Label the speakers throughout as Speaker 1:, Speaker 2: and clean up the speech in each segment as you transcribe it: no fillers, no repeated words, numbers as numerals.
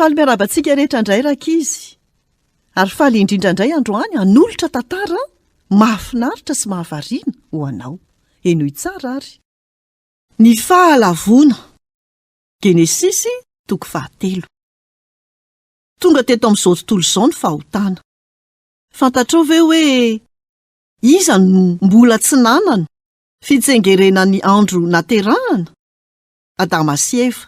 Speaker 1: Faly miarabantsika rehetra indray rakizy. Ary faly indrindra indray androany hanolotra tantara mahafinaritra sy mahavariana ho anao. Enoy tsara ary. Ny fahalavona. Genesisy 3. Tonga teto amin'izao tontolo izao ny fahotana. Fantatrao ve hoe iza no mbola tsy nanana fitsengerenan'ny andro naterahana? Adama sy Eva.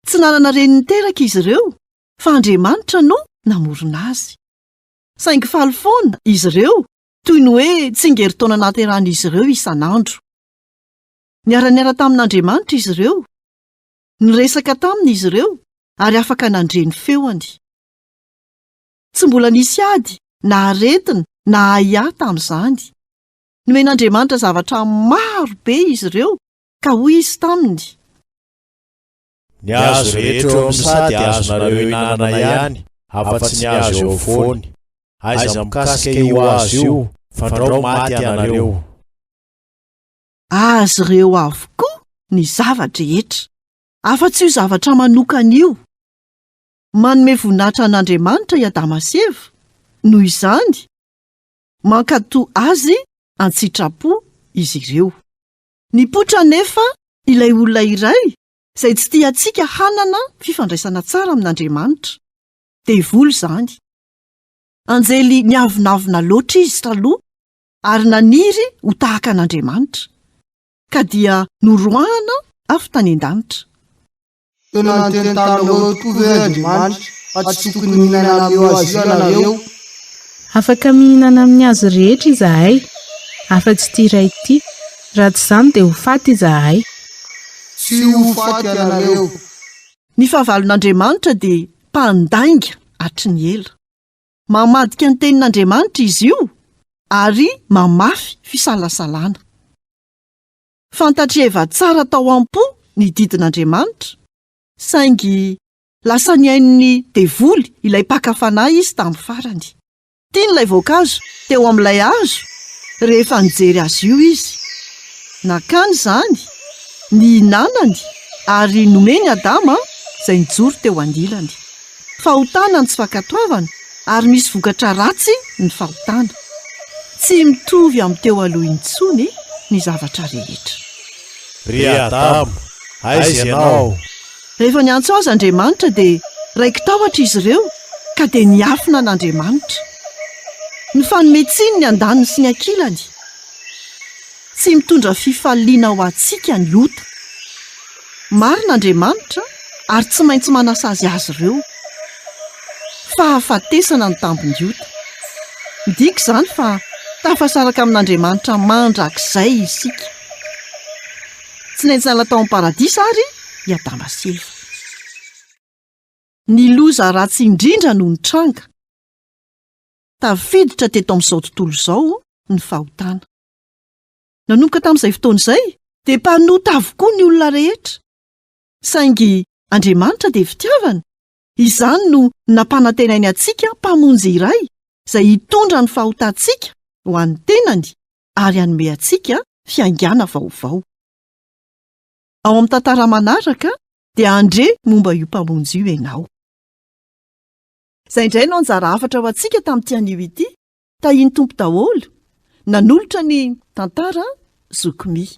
Speaker 1: Tsy nanana reny niteraka izy ireo, fa Andriamanitra no namorona azy. Saingy faly foana izy ireo, toy ny hoe tsingeritaona nateran'izy ireo isan'andro. Niara-niara tamin'Andriamanitra izy ireo, niresaka taminy izy ireo, ary afaka nandreny feony. Tsy mbola nisy ady, na aretina, na aia tamin'izany. Nomen'Andriamanitra zavatra maro be izy ireo, ka hoy izy taminy:
Speaker 2: Ny azo rehetra eo amin'ny sady azonareo hinanana ihany, afa-tsy ny azo eo afovoany. Aiza mikasika io azo io, fandrao maty anareo.
Speaker 1: Azy ireo avokoa ny zavatra rehetra, afa-tsy io zavatra manokana io. Manome voninahitra an'Andriamanitra i Adama sy Eva, noho izany mankatoa azy an-tsitrapo izy ireo. Nipotra nefa ilay olona iray izay tsy tiantsika hanana fifandraisana tsara amin'Andriamanitra. Devoly izany. Anjely niavonavona loatra izy taloha, ary naniry ho tahaka an'Andriamanitra, ka dia noroahana avy tany an-danitra.
Speaker 3: Tena nitentanao tokoa ve Andriamanitra, fa tsy tokony mihinana amin'io azo io ianareo?
Speaker 4: Afaka mihinana amin'ny azo rehetra izahay, afa-tsy ity iray ity, raha tsy izany dia ho faty izahay.
Speaker 3: Tsy ho faty ianareo.
Speaker 1: Ny fahavalon'Andriamanitra dia mpandainga hatry ny ela. Mamadika ny tenin'Andriamanitra izy io, ary mamafy fisalasalana. Fantatreva tsara tao am-po ny didin'Andriamanitra, saingy lasa niain'ny devoly ilay mpakafanahy izy tamin'ny farany. Tian'ilay voankazo teo amin'ilay hazo, rehefa nijery azy io izy. Nakany izany, nihinanany, ary nomeny Adama izay nijoro teo andilany. Fahotana ny tsy fankatoavana, ary misy vokatra ratsy ny fahotana. Tsy mitovy amin'ny teo aloha intsony ny zavatra rehetra.
Speaker 2: Ry Adama, aiza ianao?
Speaker 1: Rehefa niantso azy Andriamanitra dia raiki-tahotra izy ireo, ka dia niafina an'Andriamanitra. Ny fanometsiny ny andaniny sy ny ankilany. Tsy mitondra fifaliana ho antsika ny ota. Marina Andriamanitra, ary tsy maintsy manasazy azy ireo. Fahafatesana ny tambony ota. Midika izany fa tafasaraka amin'Andriamanitra mandrakizay isika. Tsy naintsana tao amin'ny paradisa ary i Adama sy Eva. Ny loza ratsy indrindra no nitranga. Tafiditra teto amin'izao tontolo izao ny fahotana. Nanomboka tamin'izay fotoana izay dia mpanota avokoa ny olona rehetra. Saingy Andriamanitra dia fitiavana. Izany no nampanantenainy antsika mpamonjy iray izay hitondra ny fahotantsika ho an'ny tenany, ary hanome antsika fiangana vaovao. Ao amin'ny tantara manaraka dia andre momba io mpamonjy io ianao. Izay indray no anjara hafatra ho antsika tamin'ity anio ity, tahiny tompo daholo, nanolotra ny tantara zokomy.